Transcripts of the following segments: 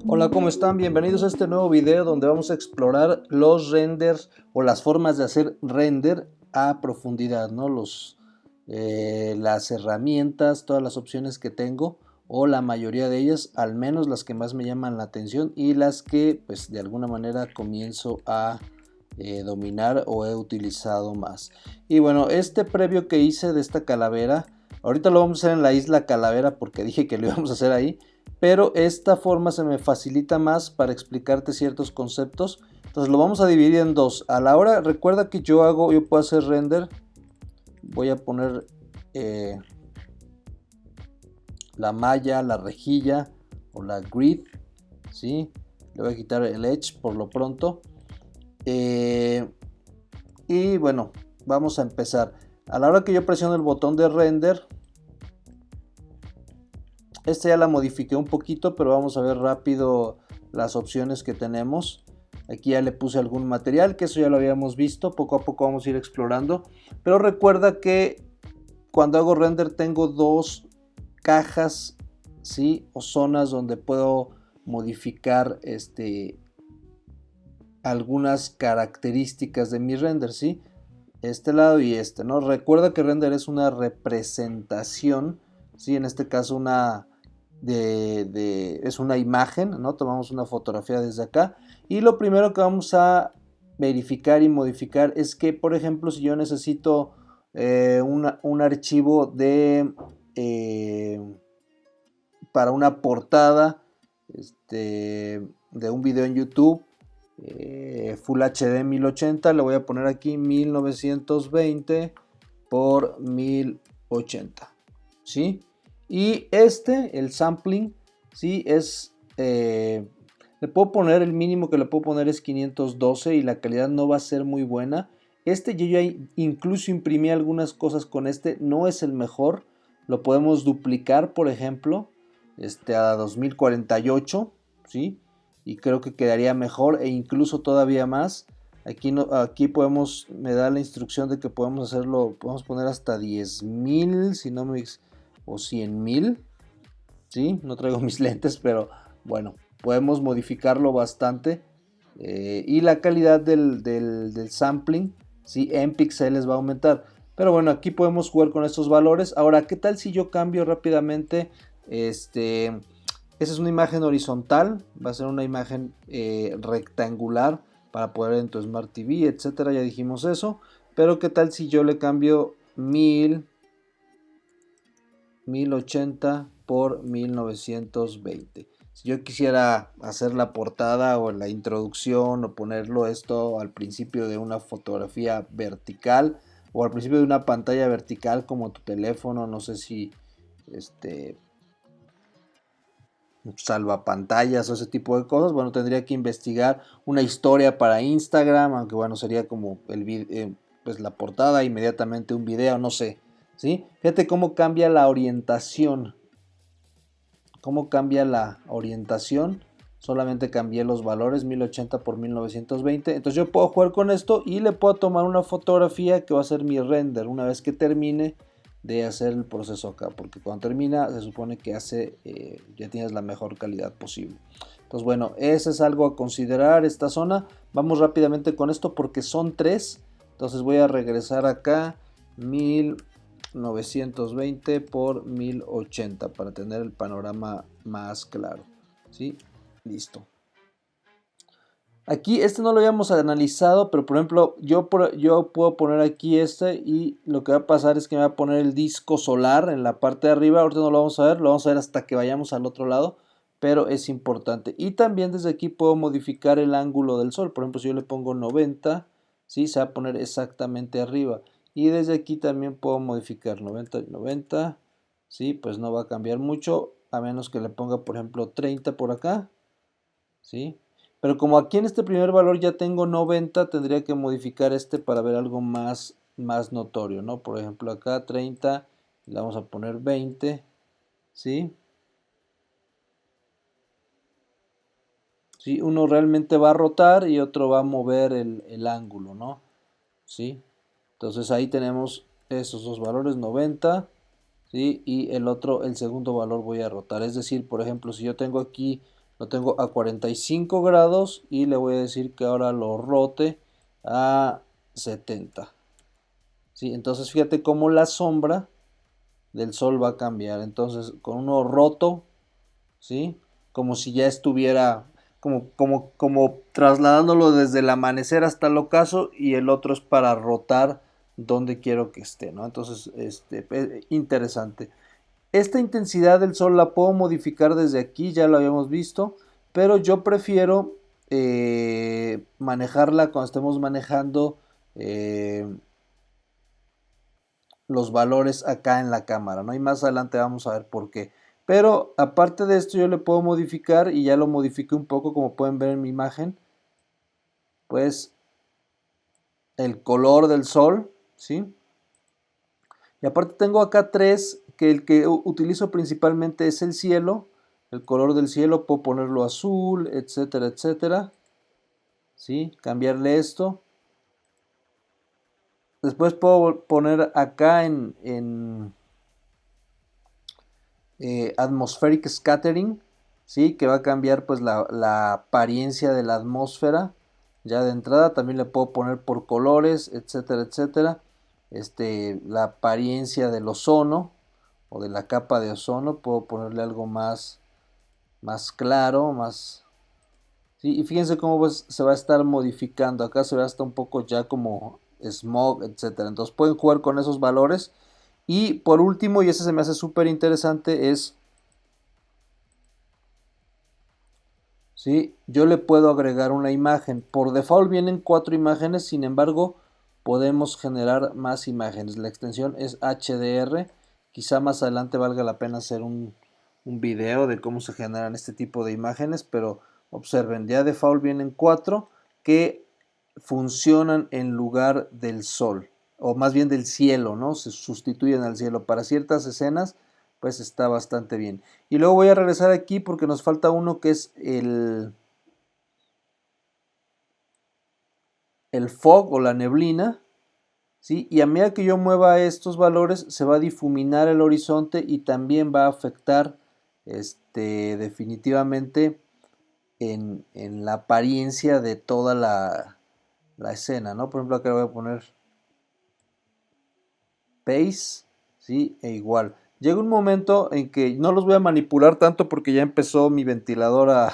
Hola, ¿cómo están? Bienvenidos a este nuevo video donde vamos a explorar los renders o las formas de hacer render a profundidad, ¿no? Las herramientas, todas las opciones que tengo o la mayoría de ellas, al menos las que más me llaman la atención y las que pues de alguna manera comienzo a dominar o he utilizado más. Y bueno, este previo que hice de esta calavera, ahorita lo vamos a hacer en la isla Calavera porque dije que lo íbamos a hacer ahí, pero esta forma se me facilita más para explicarte ciertos conceptos. Entonces lo vamos a dividir en dos. A la hora, recuerda que yo puedo hacer render. Voy a poner la malla, la rejilla o la grid, ¿sí? Le voy a quitar el edge por lo pronto. Y bueno, vamos a empezar. A la hora que yo presiono el botón de render, esta ya la modifiqué un poquito, pero vamos a ver rápido las opciones que tenemos. Aquí ya le puse algún material, que eso ya lo habíamos visto. Poco a poco vamos a ir explorando. Pero recuerda que cuando hago render tengo dos cajas, ¿sí? O zonas donde puedo modificar algunas características de mi render, ¿sí? Este lado y este, ¿no? Recuerda que render es una representación, ¿sí? En este caso es una imagen, ¿no? Tomamos una fotografía desde acá y lo primero que vamos a verificar y modificar es que, por ejemplo, si yo necesito un archivo para una portada de un video en YouTube, Full HD 1080, le voy a poner aquí 1920 por 1080, ¿sí? Y el sampling, ¿sí? Le puedo poner, el mínimo que le puedo poner es 512 y la calidad no va a ser muy buena. Yo ya incluso imprimí algunas cosas con no es el mejor. Lo podemos duplicar, por ejemplo, a 2048, ¿sí? Y creo que quedaría mejor e incluso todavía más. Aquí, no, aquí me da la instrucción de que podemos hacerlo, podemos poner hasta 10.000, si no me, o 100.000, ¿sí? No traigo mis lentes, pero bueno, podemos modificarlo bastante. Y la calidad del sampling, ¿sí? En píxeles va a aumentar. Pero bueno, aquí podemos jugar con estos valores. Ahora, ¿qué tal si yo cambio rápidamente? Esa es una imagen horizontal, va a ser una imagen rectangular para poder en tu Smart TV, etcétera, ya dijimos eso. Pero qué tal si yo le cambio 1080 por 1920. Si yo quisiera hacer la portada o la introducción o ponerlo esto al principio de una fotografía vertical o al principio de una pantalla vertical como tu teléfono, no sé si este salvapantallas o ese tipo de cosas, bueno, tendría que investigar una historia para Instagram, aunque bueno, sería como pues la portada, inmediatamente un video, no sé, ¿sí? Fíjate cómo cambia la orientación, solamente cambié los valores 1080 por 1920, entonces yo puedo jugar con esto y le puedo tomar una fotografía que va a ser mi render una vez que termine de hacer el proceso acá, porque cuando termina se supone que ya tienes la mejor calidad posible. Entonces bueno, ese es algo a considerar, esta zona. Vamos rápidamente con esto porque son tres. Entonces voy a regresar acá 1920 por 1080 para tener el panorama más claro, ¿sí? Listo. Aquí no lo habíamos analizado, pero por ejemplo, yo puedo poner aquí y lo que va a pasar es que me va a poner el disco solar en la parte de arriba. Ahorita no lo vamos a ver hasta que vayamos al otro lado, pero es importante. Y también desde aquí puedo modificar el ángulo del sol. Por ejemplo, si yo le pongo 90, ¿sí? Se va a poner exactamente arriba. Y desde aquí también puedo modificar 90 y 90, ¿sí? Pues no va a cambiar mucho, a menos que le ponga, por ejemplo, 30 por acá, ¿sí? Pero como aquí en este primer valor ya tengo 90, tendría que modificar para ver algo más notorio, ¿no? Por ejemplo, acá 30, le vamos a poner 20, ¿sí? ¿Sí? Uno realmente va a rotar y otro va a mover el ángulo, ¿no? ¿Sí? Entonces ahí tenemos esos dos valores, 90, ¿sí? Y el segundo valor voy a rotar. Es decir, por ejemplo, si yo tengo aquí lo tengo a 45 grados y le voy a decir que ahora lo rote a 70. ¿Sí? Entonces fíjate cómo la sombra del sol va a cambiar. Entonces con uno roto, ¿sí? Como si ya estuviera, como trasladándolo desde el amanecer hasta el ocaso, y el otro es para rotar donde quiero que esté, ¿no? Entonces, interesante. Esta intensidad del sol la puedo modificar desde aquí, ya lo habíamos visto, pero yo prefiero manejarla cuando estemos manejando los valores acá en la cámara, ¿no? Y más adelante vamos a ver por qué. Pero aparte de esto yo le puedo modificar, y ya lo modifiqué un poco como pueden ver en mi imagen, pues el color del sol, ¿sí? Y aparte tengo acá tres, que el que utilizo principalmente es el cielo, el color del cielo, puedo ponerlo azul, etcétera, etcétera, ¿sí? Cambiarle esto. Después puedo poner acá en atmospheric scattering, ¿sí? Que va a cambiar pues la apariencia de la atmósfera. Ya de entrada también le puedo poner por colores, etcétera, etcétera. La apariencia del ozono o de la capa de ozono, puedo ponerle algo más claro, más... Sí, y fíjense cómo pues, se va a estar modificando. Acá se ve hasta un poco ya como smog, etcétera. Entonces pueden jugar con esos valores. Y por último, y ese se me hace súper interesante, es, ¿sí? Yo le puedo agregar una imagen. Por default vienen 4 imágenes, sin embargo, podemos generar más imágenes. La extensión es HDR. Quizá más adelante valga la pena hacer un video de cómo se generan este tipo de imágenes, pero observen, ya de default vienen 4 que funcionan en lugar del sol, o más bien del cielo, ¿no? Se sustituyen al cielo. Para ciertas escenas pues está bastante bien. Y luego voy a regresar aquí porque nos falta uno que es el fog o la neblina, ¿sí? Y a medida que yo mueva estos valores se va a difuminar el horizonte y también va a afectar definitivamente en la apariencia de toda la escena, ¿no? Por ejemplo, acá voy a poner pace, ¿sí? E igual. Llega un momento en que no los voy a manipular tanto porque ya empezó mi ventilador a...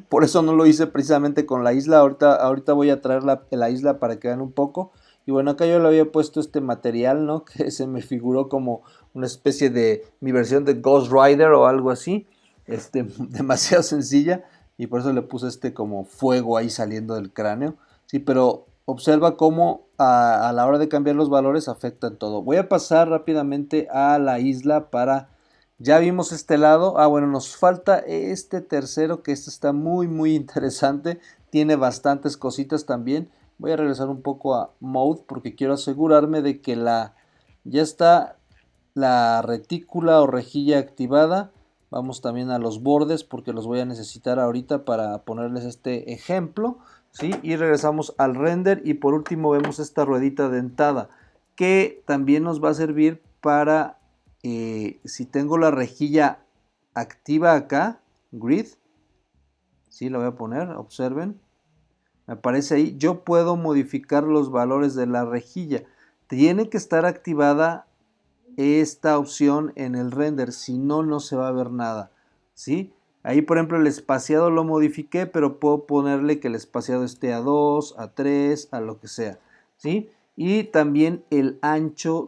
Por eso no lo hice precisamente con la isla. Ahorita voy a traer la isla para que vean un poco. Y bueno, acá yo le había puesto este material, ¿no? Que se me figuró como una especie de mi versión de Ghost Rider o algo así. Demasiado sencilla. Y por eso le puse como fuego ahí saliendo del cráneo. Sí, pero observa cómo a la hora de cambiar los valores afectan todo. Voy a pasar rápidamente a la isla para... Ya vimos este lado. Ah, bueno, nos falta este tercero, que este está muy, muy interesante. Tiene bastantes cositas también. Voy a regresar un poco a Mode porque quiero asegurarme de que ya está la retícula o rejilla activada. Vamos también a los bordes porque los voy a necesitar ahorita para ponerles este ejemplo, ¿sí? Y regresamos al render y por último vemos esta ruedita dentada que también nos va a servir para si tengo la rejilla activa acá, grid, ¿sí? La voy a poner, observen, me aparece ahí, yo puedo modificar los valores de la rejilla. Tiene que estar activada esta opción en el render, si no, no se va a ver nada, ¿sí? Ahí, por ejemplo, el espaciado lo modifiqué, pero puedo ponerle que el espaciado esté a 2, a 3, a lo que sea, ¿sí? Y también el ancho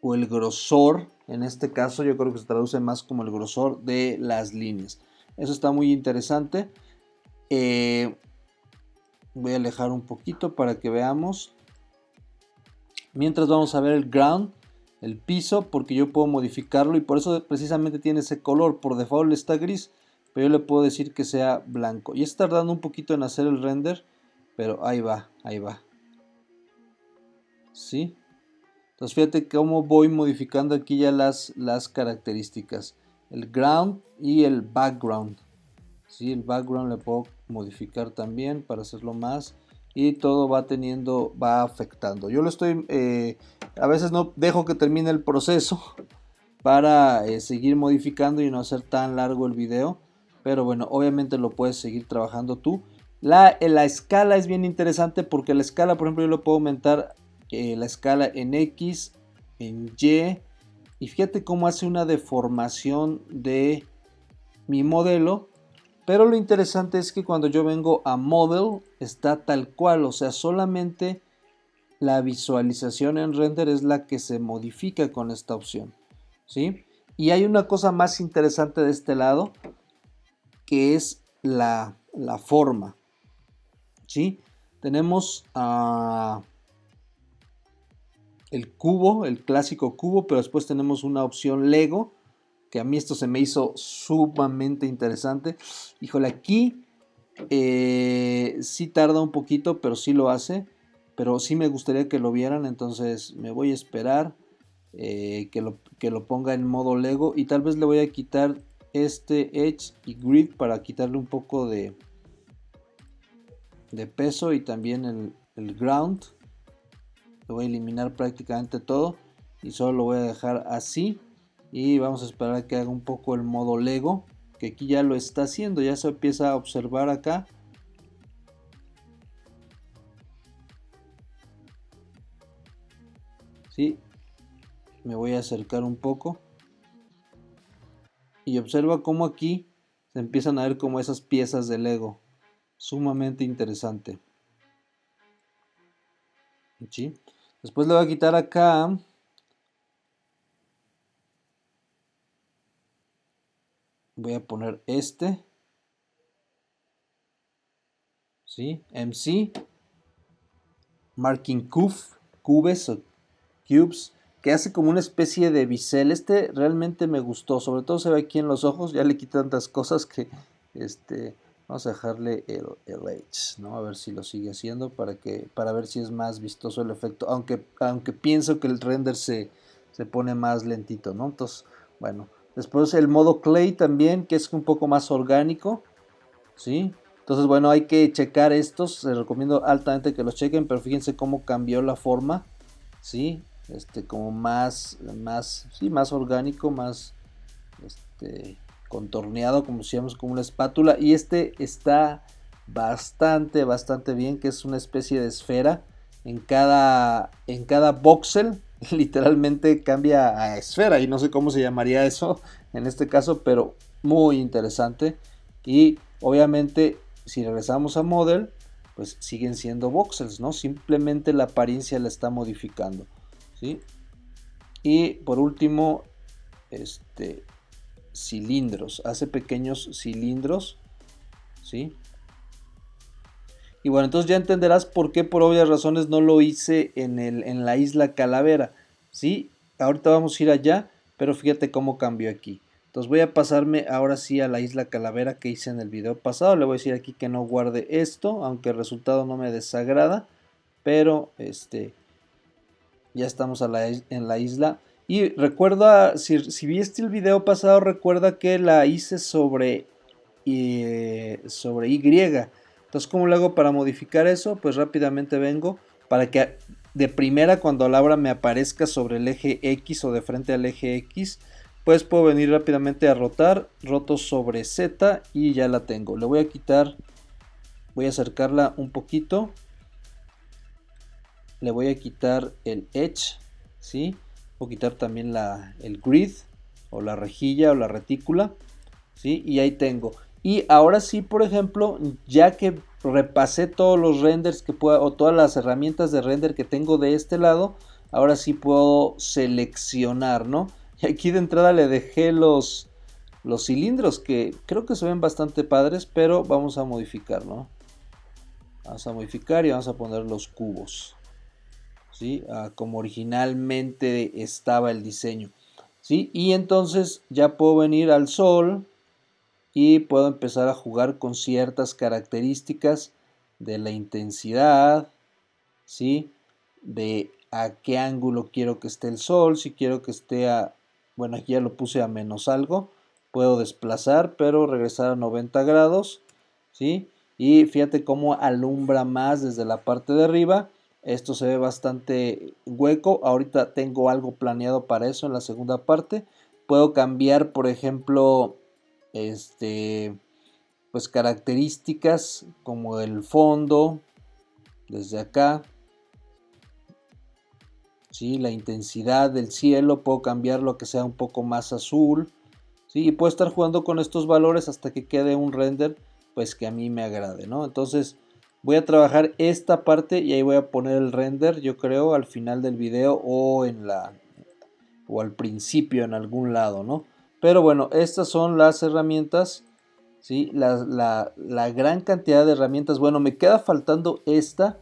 o el grosor, en este caso yo creo que se traduce más como el grosor de las líneas. Eso está muy interesante. Voy a alejar un poquito para que veamos. Mientras vamos a ver el ground, el piso, porque yo puedo modificarlo y por eso precisamente tiene ese color. Por default está gris, pero yo le puedo decir que sea blanco. Y está tardando un poquito en hacer el render, pero ahí va, ahí va. ¿Sí? Entonces fíjate cómo voy modificando aquí ya las características. El ground y el background. ¿Sí? El background le puedo modificar también para hacerlo más. Y todo va afectando. Yo lo estoy, a veces no dejo que termine el proceso para seguir modificando y no hacer tan largo el video. pero bueno, obviamente lo puedes seguir trabajando tú. La escala es bien interesante porque la escala, por ejemplo, yo lo puedo aumentar la escala en X, en Y, y fíjate cómo hace una deformación de mi modelo. Pero lo interesante es que cuando yo vengo a Model está tal cual, o sea, solamente la visualización en render es la que se modifica con esta opción, ¿sí? Y hay una cosa más interesante de este lado, que es la forma, ¿sí? Tenemos el cubo, el clásico cubo, pero después tenemos una opción Lego, que a mí esto se me hizo sumamente interesante. Híjole, aquí sí tarda un poquito, pero sí lo hace. Pero sí me gustaría que lo vieran, entonces me voy a esperar que lo ponga en modo Lego. Y tal vez le voy a quitar este Edge y Grid para quitarle un poco de peso y también el Ground. Lo voy a eliminar prácticamente todo y solo lo voy a dejar así. Y vamos a esperar a que haga un poco el modo Lego, que aquí ya lo está haciendo, ya se empieza a observar acá. ¿Sí? Me voy a acercar un poco y observa cómo aquí se empiezan a ver como esas piezas de Lego. Sumamente interesante. ¿Sí? Después le voy a quitar acá. Voy a poner este. ¿Sí? MC. Marking Cubes o Cubes. Que hace como una especie de bisel. Este realmente me gustó. Sobre todo se ve aquí en los ojos. Ya le quité tantas cosas que vamos a dejarle el Edge, ¿no? A ver si lo sigue haciendo para ver si es más vistoso el efecto. Aunque pienso que el render se pone más lentito, ¿no? Entonces, bueno. Después el modo Clay también, que es un poco más orgánico, ¿sí? Entonces, bueno, hay que checar estos. Les recomiendo altamente que los chequen, pero fíjense cómo cambió la forma, ¿sí? Como sí, más orgánico, más, contorneado, como si fuéramos como una espátula. Y este está bastante bien, que es una especie de esfera. En cada voxel, literalmente cambia a esfera. Y no sé cómo se llamaría eso en este caso, pero muy interesante. Y obviamente, si regresamos a Model, pues siguen siendo voxels, ¿no? Simplemente la apariencia la está modificando, ¿sí? Y por último, cilindros, hace pequeños cilindros, ¿sí? Y bueno, entonces ya entenderás por qué por obvias razones no lo hice en la isla Calavera, ¿sí? Ahorita vamos a ir allá, pero fíjate cómo cambió aquí. Entonces voy a pasarme ahora sí a la isla Calavera que hice en el video pasado. Le voy a decir aquí que no guarde esto, aunque el resultado no me desagrada, pero ya estamos en la isla. Y recuerda, si viste el video pasado, recuerda que la hice sobre Y. Entonces, ¿cómo lo hago para modificar eso? Pues rápidamente vengo para que de primera cuando la abra me aparezca sobre el eje X o de frente al eje X. Pues puedo venir rápidamente a rotar, roto sobre Z y ya la tengo. Le voy a quitar, voy a acercarla un poquito. Le voy a quitar el edge, ¿sí? Voy a quitar también el grid o la rejilla o la retícula, ¿sí? Y ahí tengo. Y ahora sí, por ejemplo, ya que repasé todos los renders que pueda o todas las herramientas de render que tengo de este lado, ahora sí puedo seleccionar, ¿no? Y aquí de entrada le dejé los cilindros que creo que se ven bastante padres, pero vamos a modificar, ¿no? Vamos a modificar y vamos a poner los cubos, ¿sí? Como originalmente estaba el diseño, ¿sí? Y entonces ya puedo venir al sol y puedo empezar a jugar con ciertas características de la intensidad, ¿sí? De a qué ángulo quiero que esté el sol, si quiero que esté bueno, aquí ya lo puse a menos algo, puedo desplazar, pero regresar a 90 grados, ¿sí? Y fíjate cómo alumbra más desde la parte de arriba. Esto se ve bastante hueco. Ahorita tengo algo planeado para eso en la segunda parte. Puedo cambiar, por ejemplo, este pues características como el fondo, desde acá, ¿sí? La intensidad del cielo, puedo cambiarlo a que sea un poco más azul, ¿sí? Y puedo estar jugando con estos valores hasta que quede un render pues que a mí me agrade, ¿no? Entonces voy a trabajar esta parte y ahí voy a poner el render, yo creo, al final del video o al principio en algún lado, ¿no? Pero bueno, estas son las herramientas, ¿sí? La gran cantidad de herramientas. Bueno, me queda faltando esta.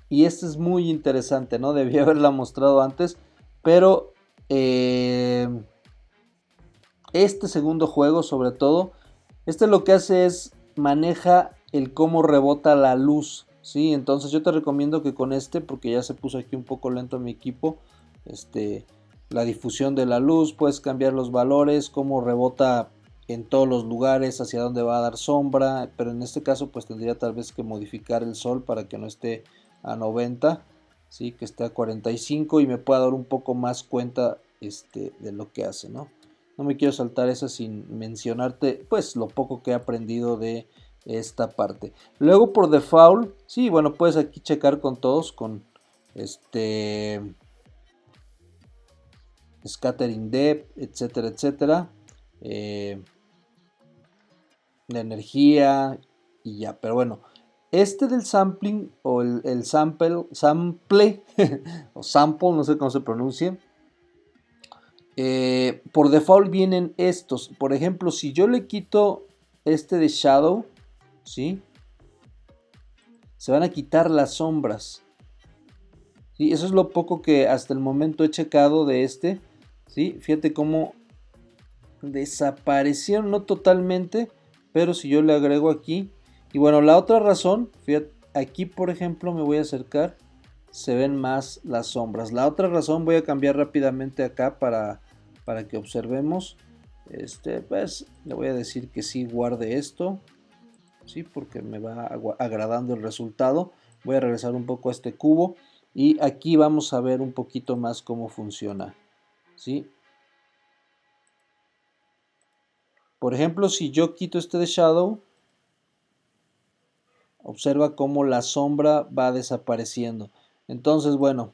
Y esta es muy interesante, ¿no? Debí haberla mostrado antes. Pero este segundo juego, sobre todo, este lo que hace es maneja el cómo rebota la luz, ¿sí? Entonces yo te recomiendo que con este, porque ya se puso aquí un poco lento mi equipo, la difusión de la luz, puedes cambiar los valores, cómo rebota en todos los lugares, hacia dónde va a dar sombra, pero en este caso pues tendría tal vez que modificar el sol para que no esté a 90, ¿sí? Que esté a 45 y me pueda dar un poco más cuenta de lo que hace, ¿no? No me quiero saltar esa sin mencionarte pues lo poco que he aprendido de esta parte. Luego por default, sí, bueno, puedes aquí checar con todos, con scattering depth, etcétera, etcétera. La energía y ya, pero bueno, del sampling o el sample o sample, no sé cómo se pronuncie. Por default vienen estos. Por ejemplo, si yo le quito de shadow, ¿sí? Se van a quitar las sombras. ¿Sí? Eso es lo poco que hasta el momento he checado de ¿sí? Fíjate cómo desaparecieron, no totalmente, pero si yo le agrego aquí. Y bueno, la otra razón, fíjate, aquí por ejemplo me voy a acercar, se ven más las sombras. La otra razón, voy a cambiar rápidamente acá para que observemos. Pues le voy a decir que sí guarde esto, sí, porque me va agradando el resultado. Voy a regresar un poco a este cubo y aquí vamos a ver un poquito más cómo funciona, sí. Por ejemplo, si yo quito de shadow, observa cómo la sombra va desapareciendo. Entonces, bueno,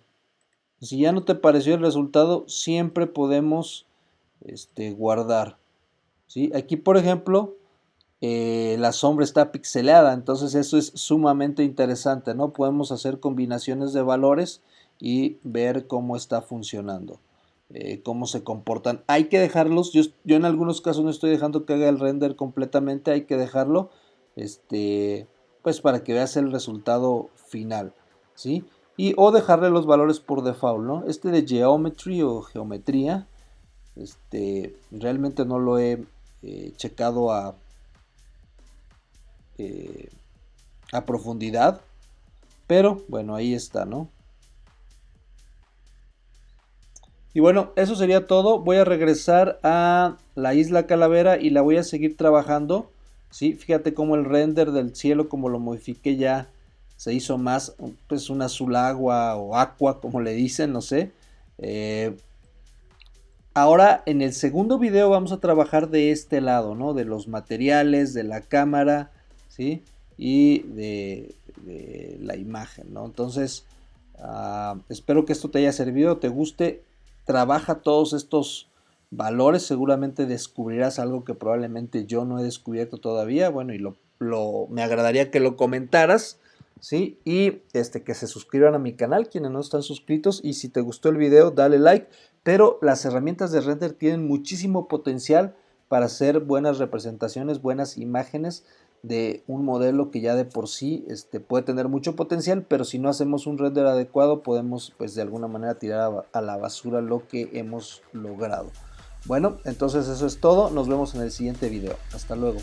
si ya no te pareció el resultado, siempre podemos guardar, ¿sí? Aquí, por ejemplo, la sombra está pixelada, entonces eso es sumamente interesante, ¿no? Podemos hacer combinaciones de valores y ver cómo está funcionando, cómo se comportan. Hay que dejarlos, yo en algunos casos no estoy dejando que haga el render completamente, hay que dejarlo, pues para que veas el resultado final, ¿sí? Y o dejarle los valores por default, ¿no? De geometry o geometría, realmente no lo he checado a profundidad, pero bueno, ahí está, ¿no? Y bueno, eso sería todo. Voy a regresar a la isla Calavera y la voy a seguir trabajando, ¿sí? Fíjate cómo el render del cielo, como lo modifiqué ya, se hizo más, pues un azul agua o aqua, como le dicen, no sé. Ahora en el segundo video vamos a trabajar de este lado, ¿no? De los materiales, de la cámara, ¿sí? Y de la imagen, ¿no? Entonces, espero que esto te haya servido, te guste. Trabaja todos estos valores, seguramente descubrirás algo que probablemente yo no he descubierto todavía. Bueno, y me agradaría que lo comentaras, ¿sí? Y que se suscriban a mi canal, quienes no están suscritos. Y si te gustó el video, dale like. Pero las herramientas de render tienen muchísimo potencial para hacer buenas representaciones, buenas imágenes de un modelo que ya de por sí puede tener mucho potencial, pero si no hacemos un render adecuado podemos pues de alguna manera tirar a la basura lo que hemos logrado. Bueno, entonces eso es todo, nos vemos en el siguiente video, hasta luego.